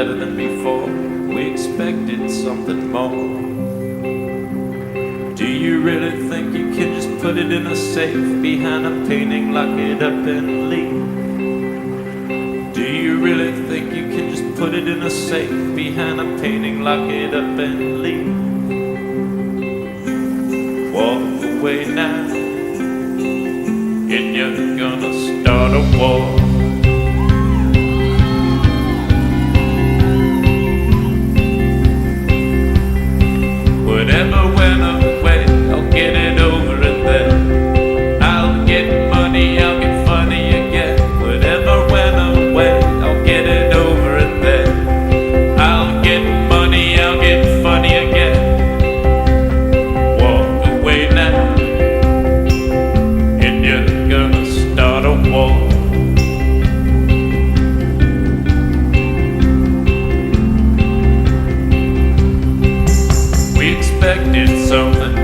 better than before. We expected something more. Do you really think you can just put it in a safe behind a painting, lock it up and leave? Do you really think you can just put it in a safe behind a painting, lock it up and leave? Walk away now, and you're gonna start a war. Whatever went away, I'll get it over and then I'll get money, I'll get funny again. Whatever went away, I'll get it over and then I'll get money, I'll get funny again. Walk away now, and you're gonna start a war. We expected something